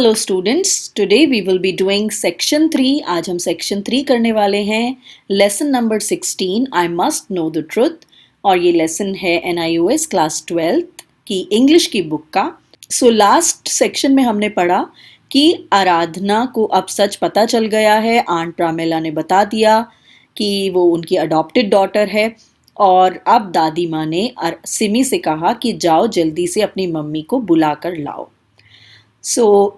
Hello students, today we will be doing section 3। आज हम section 3 करने वाले हैं। Lesson number 16, I must know the truth. और ये लेसन है NIOS क्लास 12 की इंग्लिश की बुक का। सो लास्ट सेक्शन में हमने पढ़ा कि आराधना को अब सच पता चल गया है। आंट प्रामेला ने बता दिया कि वो उनकी अडॉप्टेड डॉटर है। और अब दादी माँ ने सिमी से कहा कि जाओ जल्दी से अपनी मम्मी को बुला कर लाओ।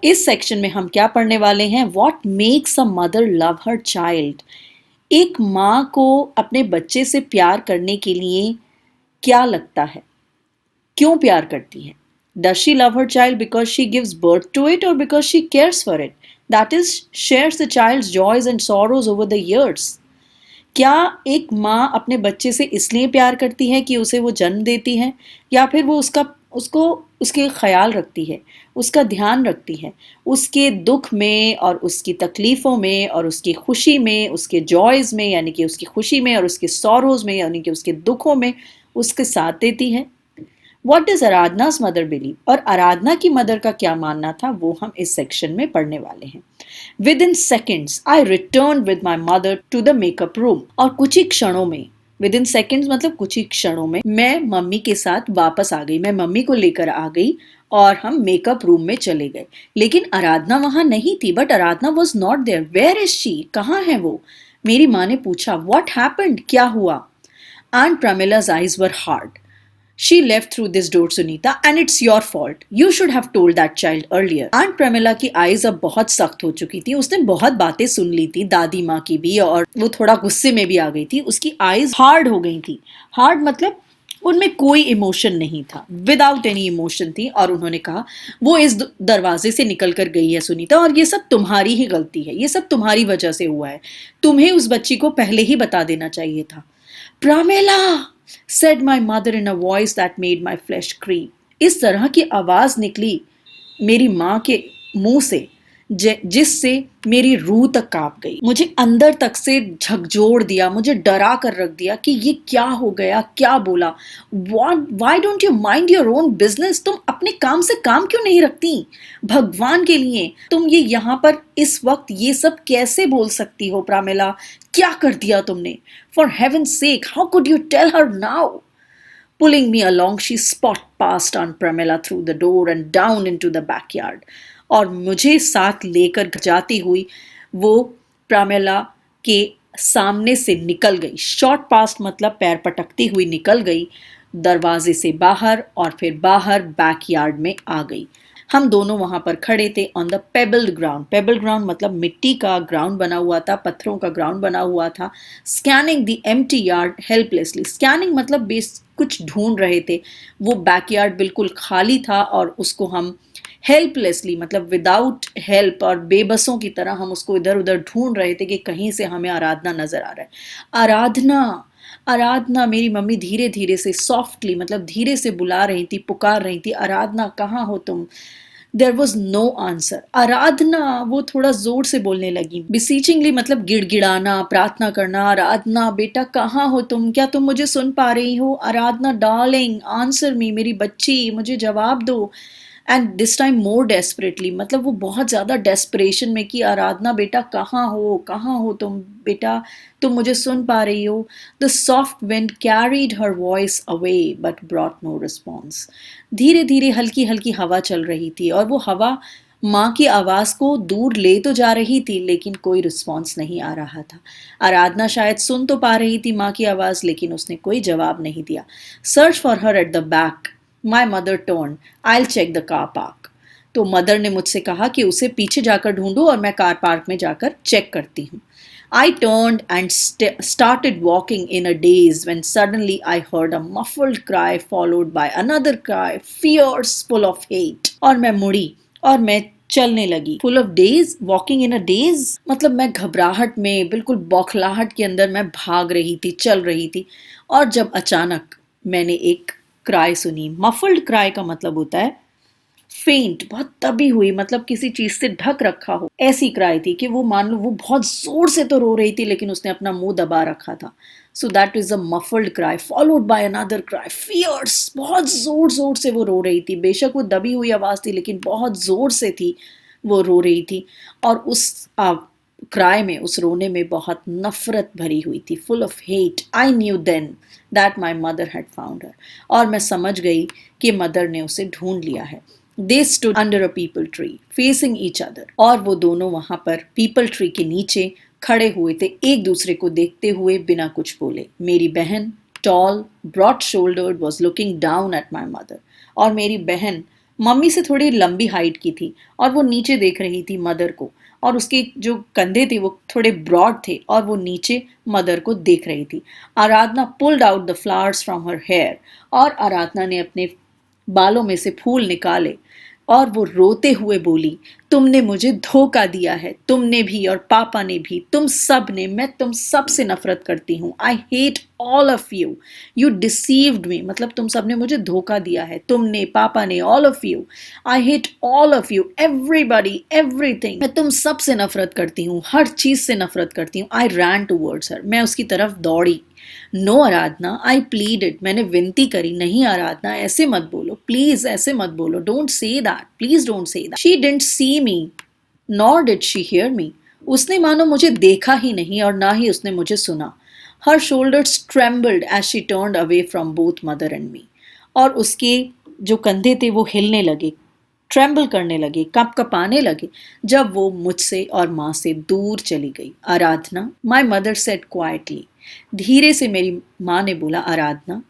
इस सेक्शन में हम क्या पढ़ने वाले हैं? What makes a mother love her child. एक माँ को अपने बच्चे से प्यार करने के लिए क्या लगता है? क्यों प्यार करती है? Does she love her child because she gives birth to it और because she cares for it, that is shares the child's joys and sorrows over the years. क्या एक माँ अपने बच्चे से इसलिए प्यार करती है कि उसे वो जन्म देती है, या फिर वो उसके ख्याल रखती है, उसका ध्यान रखती है, उसके दुख में और उसकी तकलीफ़ों में और उसकी खुशी में, उसके जॉयज़ में यानी कि उसकी खुशी में और उसके सॉरोज़ में यानी कि उसके दुखों में उसके साथ देती है? What does आराधना's mother believe? और आराधना की मदर का क्या मानना था, वो हम इस सेक्शन में पढ़ने वाले हैं। Within seconds, I returned with my mother to the makeup room. और कुछ ही क्षणों में, within seconds मतलब कुछ ही क्षणों में, मैं मम्मी के साथ वापस आ गई। मैं मम्मी को लेकर आ गई और हम मेकअप रूम में चले गए। लेकिन आराधना वहां नहीं थी। But Aradhana was not there. Where is she? कहाँ है वो? मेरी माँ ने पूछा। What happened? क्या हुआ? Aunt Pramila's eyes were hard. She left through this door, Sunita, and it's your fault. You should have told that child earlier. Aunt Pramila की आईज अब बहुत सख्त हो चुकी थी। उसने बहुत बातें सुन ली थी, दादी माँ की भी, और वो थोड़ा गुस्से में भी आ गई थी। उसकी आईज हार्ड हो गई थी। हार्ड मतलब उनमें कोई इमोशन नहीं था, विदाउट एनी इमोशन थी। और उन्होंने कहा, वो इस दरवाजे से निकल कर गई है सुनीता, और ये सब तुम्हारी ही गलती है। ये सब तुम्हारी वजह से हुआ है। तुम्हें उस बच्ची को पहले ही बता देना चाहिए था। प्रामेला, said my mother in a voice that made my flesh creep. इस तरह की आवाज निकली मेरी माँ के मुंह से जिससे मेरी रूह तक कांप गई। मुझे अंदर तक से झकझोर दिया, मुझे डरा कर रख दिया कि ये क्या हो गया, क्या बोला। Why don't you mind your own business? तुम अपने काम से काम क्यों नहीं रखती? भगवान के लिए तुम ये यहाँ पर इस वक्त ये सब कैसे बोल सकती हो? प्रामेला, क्या कर दिया तुमने? For heaven's sake, how could you tell her now? Pulling me along, she spot past Aunt Pramila through the door and down into the backyard. और मुझे साथ लेकर जाती हुई वो प्रामेला के सामने से निकल गई। शॉर्ट पास्ट मतलब पैर पटकती हुई निकल गई दरवाजे से बाहर, और फिर बाहर बैकयार्ड में आ गई। हम दोनों वहां पर खड़े थे ऑन द पेबल्ड ग्राउंड। पेबल्ड ग्राउंड मतलब मिट्टी का ग्राउंड बना हुआ था, पत्थरों का ग्राउंड बना हुआ था। Scanning the empty yard helplessly. Scanning मतलब कुछ ढूंढ रहे थे। वो बैकयार्ड बिल्कुल खाली था और उसको हम हेल्पलेसली मतलब विदाउट हेल्प और बेबसों की तरह हम उसको इधर उधर ढूंढ रहे थे कि कहीं से हमें आराधना नजर आ रहा है। आराधना, आराधना, मेरी मम्मी धीरे धीरे से सॉफ्टली मतलब धीरे से बुला रही थी, पुकार रही थी, आराधना कहाँ हो तुम? There was no answer. Aradhana, वो थोड़ा जोर से बोलने लगी, बिसीचिंगली मतलब गिड़गिड़ाना, प्रार्थना करना। आराधना बेटा कहाँ हो तुम? क्या तुम मुझे सुन पा रही हो? आराधना डार्लिंग, आंसर मी, मेरी बच्ची, मुझे जवाब दो। And this time more desperately मतलब वो बहुत ज़्यादा डेस्परेशन में कि आराधना बेटा कहाँ हो तुम? बेटा तुम मुझे सुन पा रही हो? The soft wind carried her voice away but brought no response. धीरे धीरे हल्की हल्की हवा चल रही थी और वो हवा माँ की आवाज को दूर ले तो जा रही थी, लेकिन कोई रिस्पॉन्स नहीं आ रहा था। आराधना शायद सुन तो पा रही थी माँ की आवाज, लेकिन उसने कोई जवाब नहीं दिया। Search for her at the back, my mother turn, I'll check the car park. तो मदर ने मुझसे कहा कि उसे पीछे जाकर ढूंढो और मैं कार पार्क में जाकर चेक करती हूँ। I turned and started walking in a daze when suddenly I heard a muffled cry followed by another cry, fierce, full of hate. और मैं मुड़ी और मैं चलने लगी। Full of daze, walking in a daze मतलब मैं घबराहट में, बिल्कुल बौखलाहट के अंदर मैं भाग रही थी, चल रही थी। और जब अचानक मैंने एक क्राई सुनी। मफल्ड क्राई का मतलब होता है फेंट, बहुत दबी हुई, मतलब किसी चीज से ढक रखा हो, ऐसी क्राई थी कि वो मान लो वो बहुत जोर से तो रो रही थी लेकिन उसने अपना मुंह दबा रखा था। So that is a muffled cry followed by another cry, fierce. बहुत जोर जोर से वो रो रही थी। बेशक वो दबी हुई आवाज थी लेकिन बहुत जोर से थी, वो रो रही थी और उस क्राई में, उस रोने में बहुत नफरत भरी हुई थी, full of hate. I knew then that my mother had found her, और मैं समझ गई कि मदर ने उसे ढूंढ लिया है। They stood under a people tree facing each other, और वो दोनों वहां पर पीपल ट्री के नीचे खड़े हुए थे, एक दूसरे को देखते हुए बिना कुछ बोले। मेरी बहन, tall broad shouldered, was looking down at my mother, और मेरी बहन मम्मी से थोड़ी लंबी हाइट की थी और वो नीचे देख रही थी मदर को, और उसके जो कंधे थे वो थोड़े ब्रॉड थे और वो नीचे मदर को देख रही थी। Aradhana pulled out the flowers from her hair, और आराधना ने अपने बालों में से फूल निकाले और वो रोते हुए बोली, तुमने मुझे धोखा दिया है, तुमने भी और पापा ने भी, तुम सब ने, मैं तुम सब से नफरत करती हूँ। I hate all of you, you deceived me, मतलब तुम सब ने मुझे धोखा दिया है, तुमने, पापा ने, all of you. I hate all of you, everybody, everything, मैं तुम सब से नफरत करती हूँ, हर चीज से नफरत करती हूँ। आई रैन टूवर्ड्स हर, मैं उसकी तरफ दौड़ी। नो आराधना, आई प्लीडेड, मैंने विनती करी, नहीं आराधना ऐसे मत बोलो, प्लीज ऐसे मत बोलो, don't say that, please don't say that. She didn't see me nor did she hear me, उसने मानो मुझे देखा ही नहीं और ना ही उसने मुझे सुना। Her shoulders trembled as she turned away from both mother and me, और उसके जो कंधे थे वो हिलने लगे, ट्रेम्बल करने लगे, कपाने लगे जब वो मुझसे और माँ से दूर चली गई। आराधना, माई मदर सेड क्वाइटली, धीरे से मेरी माँ ने बोला, आराधना,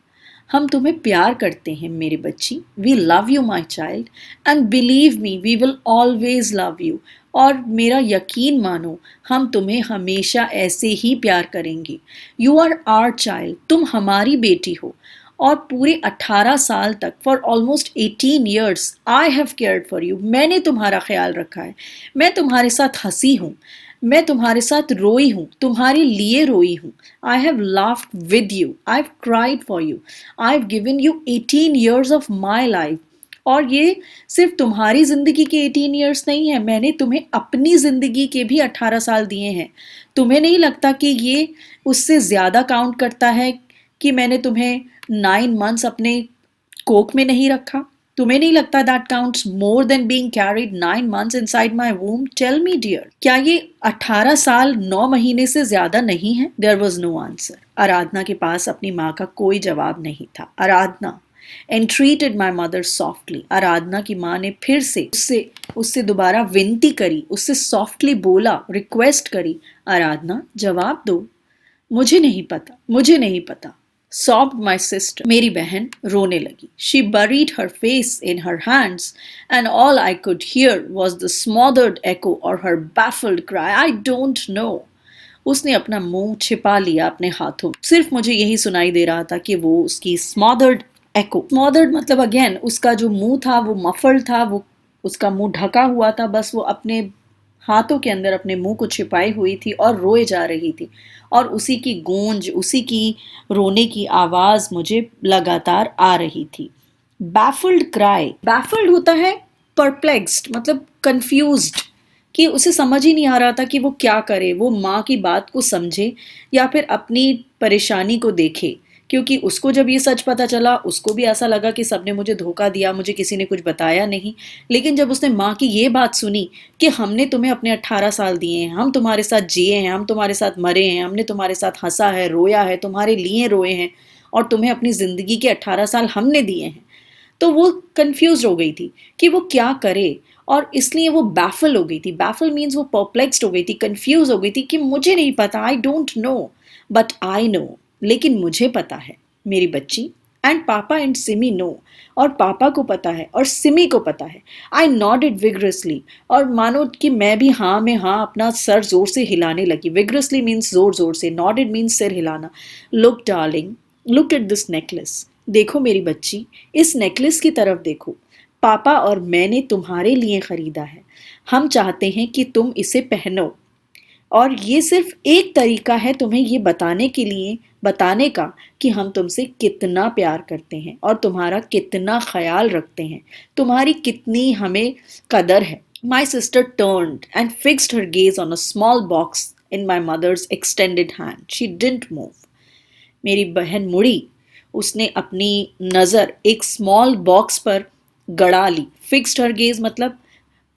हम तुम्हें प्यार करते हैं मेरी बच्ची, we love you my child, and believe me we will always love you, और मेरा यकीन मानो हम तुम्हें हमेशा ऐसे ही प्यार करेंगे। यू आर आवर चाइल्ड, तुम हमारी बेटी हो, और पूरे 18 साल तक, for almost 18 years, I have cared for you, मैंने तुम्हारा ख्याल रखा है, मैं तुम्हारे साथ हंसी हूँ, मैं तुम्हारे साथ रोई हूँ, तुम्हारे लिए रोई हूँ। I have laughed with you, I have cried for you, I have given you 18 years of my life, और ये सिर्फ तुम्हारी जिंदगी के 18 ईयर्स नहीं है, मैंने तुम्हें अपनी जिंदगी के भी 18 साल दिए हैं। तुम्हें नहीं लगता कि ये उससे ज्यादा काउंट करता है कि मैंने तुम्हें 9 मंथ्स अपने कोक में नहीं रखा? तुम्हें नहीं लगता that counts more than being carried 9 months inside my womb? Tell me dear, क्या ये 18 साल 9 महीने से ज्यादा नहीं है? There was no answer. Aradhana के पास अपनी माँ का कोई जवाब नहीं था। आराधना entreated my mother softly, आराधना की माँ ने फिर से उससे दोबारा विनती करी, उससे सॉफ्टली बोला, रिक्वेस्ट करी, आराधना जवाब दो, मुझे नहीं पता, मुझे नहीं पता। Sobbed my sister, मेरी बहन रोने लगी। She buried her face in her hands, and all I could hear was the smothered echo or her baffled cry, I don't know. उसने अपना मुंह छिपा लिया अपने हाथों, सिर्फ मुझे यही सुनाई दे रहा था कि वो उसकी स्मॉदर्ड एको, स्मॉदर्ड मतलब अगेन उसका जो मुंह था वो मफल्ड था, वो उसका मुंह ढका हुआ था, बस वो अपने हाथों के अंदर अपने मुंह को छिपाई हुई थी और रोए जा रही थी, और उसी की गूंज, उसी की रोने की आवाज मुझे लगातार आ रही थी। बैफल्ड क्राई, बैफल्ड होता है परप्लेक्स्ड, मतलब कंफ्यूज्ड, कि उसे समझ ही नहीं आ रहा था कि वो क्या करे, वो माँ की बात को समझे या फिर अपनी परेशानी को देखे, क्योंकि उसको जब ये सच पता चला उसको भी ऐसा लगा कि सबने मुझे धोखा दिया, मुझे किसी ने कुछ बताया नहीं। लेकिन जब उसने माँ की ये बात सुनी कि हमने तुम्हें अपने 18 साल दिए हैं, हम तुम्हारे साथ जिए हैं, हम तुम्हारे साथ मरे हैं, हमने तुम्हारे साथ हंसा है, रोया है, तुम्हारे लिए रोए हैं, और तुम्हें अपनी ज़िंदगी के 18 साल हमने दिए हैं, तो वो कंफ्यूज हो गई थी कि वो क्या करे, और इसलिए वो बैफल हो गई थी। बैफल मीन्स वो परप्लेक्स्ड हो गई थी, कंफ्यूज हो गई थी कि मुझे नहीं पता, I don't know, but I know, लेकिन मुझे पता है मेरी बच्ची, एंड पापा एंड सिमी नो, और पापा को पता है और सिमी को पता है। आई नॉडेड विग्रसली, और मानो कि मैं भी हाँ में हाँ अपना सर जोर से हिलाने लगी। विग्रसली मीन्स जोर जोर से, नॉडेड मीन्स सिर हिलाना। Look darling, look at this necklace, देखो मेरी बच्ची, इस नेकलेस की तरफ देखो, पापा और मैंने तुम्हारे लिए खरीदा है, हम चाहते हैं कि तुम इसे पहनो, और ये सिर्फ एक तरीका है तुम्हें ये बताने का कि हम तुमसे कितना प्यार करते हैं और तुम्हारा कितना ख्याल रखते हैं, तुम्हारी कितनी हमें कदर है। My sister turned and fixed her gaze on a small box in my mother's extended hand. She didn't move. मेरी बहन मुड़ी, उसने अपनी नज़र एक स्मॉल बॉक्स पर गड़ा ली। फिक्स्ड हर गेज मतलब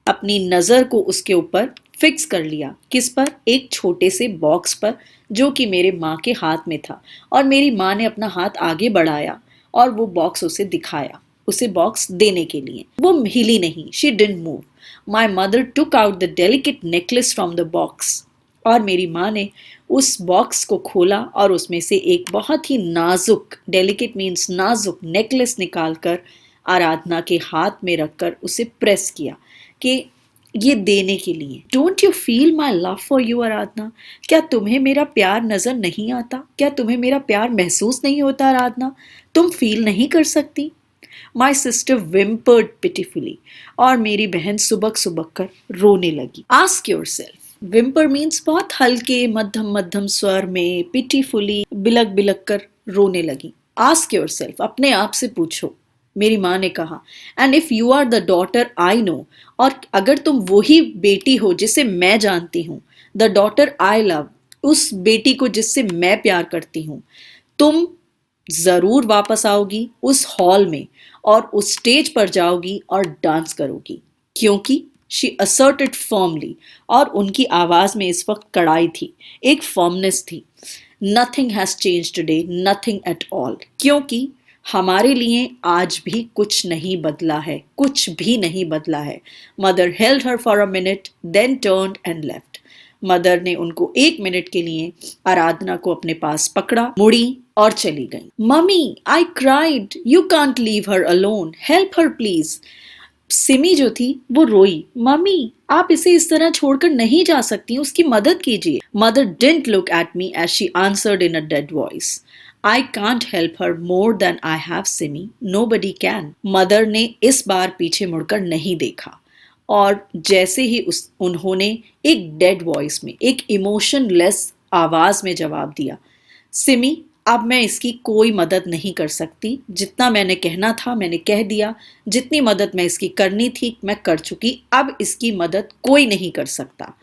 अपनी नज़र को उसके ऊपर फिक्स कर लिया। किस पर? एक छोटे से बॉक्स पर जो कि मेरे माँ के हाथ में था, और मेरी माँ ने अपना हाथ आगे बढ़ाया और वो बॉक्स उसे दिखाया, उसे बॉक्स देने के लिए। वो हिली नहीं, she didn't move. My mother took out the delicate necklace from the box, और मेरी माँ ने उस बॉक्स को खोला और उसमें से एक बहुत ही नाजुक, डेलिकेट मीन्स नाजुक, नेकलेस निकालकर आराधना के हाथ में रखकर उसे प्रेस किया कि ये देने के लिए। Don't you feel my love for you Aradhana? क्या तुम्हें मेरा प्यार नजर नहीं आता? क्या तुम्हें मेरा प्यार महसूस नहीं होता आराधना? तुम फील नहीं कर सकती? माई सिस्टर विम्पर्ड पिटीफुली, और मेरी बहन सुबक सुबक कर रोने लगी। Ask your self, whimper means बहुत हल्के मध्यम मध्यम स्वर में, पिटीफुली बिलक बिलक कर रोने लगी। आस्क योर सेल्फ, अपने आप से पूछो। मेरी माँ ने कहा, and if you are the daughter I know, और अगर तुम वही बेटी हो जिसे मैं जानती हूँ, द डॉटर आई लव, उस बेटी को जिससे मैं प्यार करती हूँ, तुम जरूर वापस आओगी उस हॉल में और उस स्टेज पर जाओगी और डांस करोगी, क्योंकि शी असर्टेड फर्मली, और उनकी आवाज में इस वक्त कड़ाई थी, एक फर्मनेस थी। Nothing has change today, nothing at all, क्योंकि हमारे लिए आज भी कुछ नहीं बदला है, कुछ भी नहीं बदला है। Mother held her for a minute, then turned and left. Mother ने उनको 1 मिनट के लिए आराधना को अपने पास पकड़ा, मुड़ी और चली गई। Mummy, I cried, you can't leave her alone, help her please. Simi जो थी वो रोई, मम्मी आप इसे इस तरह छोड़कर नहीं जा सकती, उसकी मदद कीजिए। Mother didn't look at me as she answered in a dead voice, I can't help her more than I have Simi. Nobody can. Mother ने इस बार पीछे मुड़कर नहीं देखा, और जैसे ही उन्होंने एक डेड वॉइस में, एक इमोशनलेस आवाज में जवाब दिया, सिमी अब मैं इसकी कोई मदद नहीं कर सकती, जितना मैंने कहना था मैंने कह दिया, जितनी मदद मैं इसकी करनी थी मैं कर चुकी, अब इसकी मदद कोई नहीं कर सकता,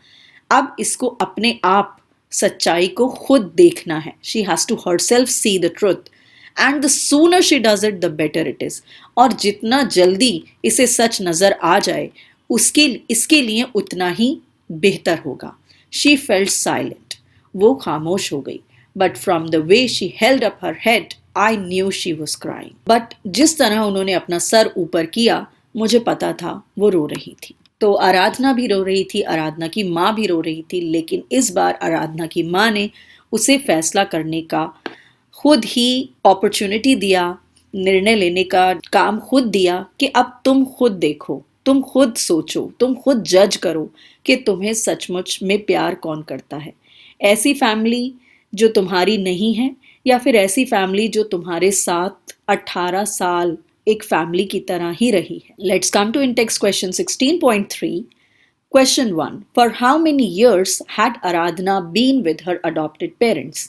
अब इसको अपने आप सच्चाई को खुद देखना है। She has to herself see the truth, and the sooner she does it the better it is, और जितना जल्दी इसे सच नजर आ जाए इसके लिए उतना ही बेहतर होगा। शी फेल्ट साइलेंट, वो खामोश हो गई, but from the way she held up her head I knew she was crying. But जिस तरह उन्होंने अपना सर ऊपर किया, मुझे पता था वो रो रही थी। तो आराधना भी रो रही थी, आराधना की माँ भी रो रही थी, लेकिन इस बार आराधना की माँ ने उसे फैसला करने का खुद ही अपॉर्चुनिटी दिया, निर्णय लेने का काम खुद दिया कि अब तुम खुद देखो, तुम खुद सोचो, तुम खुद जज करो कि तुम्हें सचमुच में प्यार कौन करता है। ऐसी फैमिली जो तुम्हारी नहीं है, या फिर ऐसी फैमिली जो तुम्हारे साथ 18 साल एक फैमिली की तरह ही रही है। Let's come to in text question 16.3. Question 1. For how many years had Aradhana been with her adopted parents?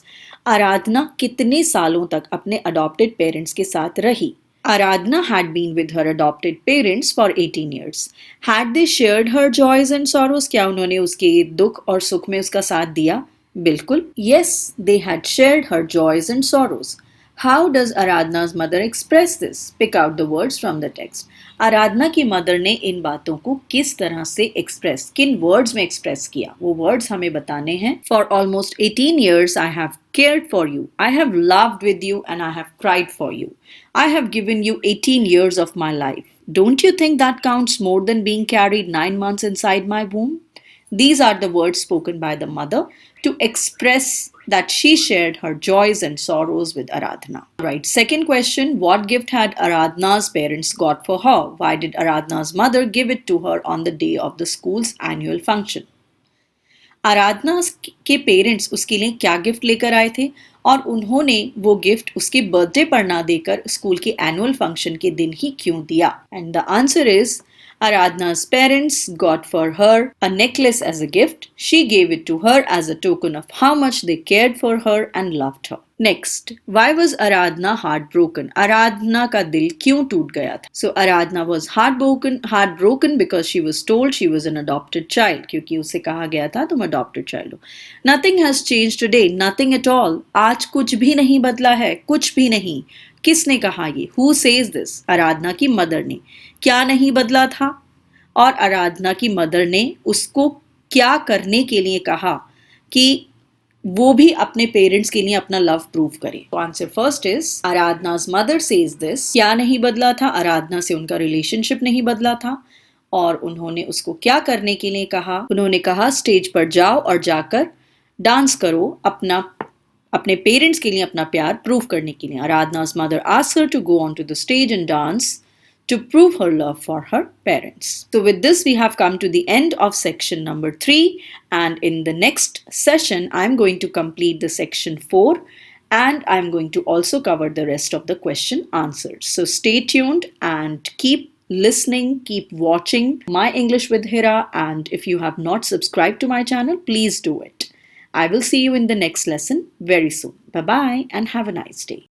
आराधना कितने सालों तक अपने adopted parents के साथ रही? Aradhana had been with her adopted parents for 18 years. Had they shared her joys and sorrows? क्या उन्होंने उसके दुख और सुख में उसका साथ दिया? बिल्कुल. Yes, they had shared her joys and sorrows. How does Aradhana's mother express this? Pick out the words from the text. आराधना की मदर ने इन बातों को किस तरह से एक्सप्रेस, किन वर्ड्स में एक्सप्रेस किया, वो वर्ड्स हमें बताने हैं। For almost 18 years I have cared for you. I have laughed with you and I have cried for you. I have given you 18 years of my life. Don't you think that counts more than being carried 9 months inside my womb? These are the words spoken by the mother to express that she shared her joys and sorrows with Aradhana. Right. Second question, what gift had Aradhana's parents got for her? Why did Aradhana's mother give it to her on the day of the school's annual function? आराधना के parents उसके लिए क्या gift लेकर आए थे, और उन्होंने वो गिफ्ट उसके बर्थडे पर ना देकर स्कूल के एनुअल फंक्शन के दिन ही क्यों दिया? And the answer is Aradhana's parents got for her a necklace as a gift. She gave it to her as a token of how much they cared for her and loved her. Next, why was Aradhana heartbroken? Aradhana का दिल क्यों टूट गया था? So Aradhana was heartbroken because she was told she was an adopted child. क्योंकि उसे कहा गया था तुम adopted child हो. Nothing has changed today. Nothing at all. आज कुछ भी नहीं बदला है, कुछ भी नहीं. किसने कहा ये? Who says this? आराधना की मदर ने। क्या नहीं बदला था? और आराधना की मदर ने उसको क्या करने के लिए कहा कि वो भी अपने पेरेंट्स के लिए अपना लव प्रूव करे. तो answer first is Aradhana's mother says this. क्या नहीं बदला था? आराधना से उनका रिलेशनशिप नहीं बदला था और उन्होंने उसको क्या करने के लिए कहा? उन्होंने कहा स्टेज पर जाओ और जाकर डांस करो अपने पेरेंट्स के लिए अपना प्यार प्रूव करने के लिए. आराधना's mother asked her to go onto the stage and dance to prove her love for her parents. So with this we have come to the end of section number 3, and in the next session I'm going to complete the section 4 and I'm going to also cover the rest of the question answers. So stay tuned and keep listening, keep watching My English with Hira, and if you have not subscribed to my channel, please do it. I will see you in the next lesson very soon. Bye bye and have a nice day.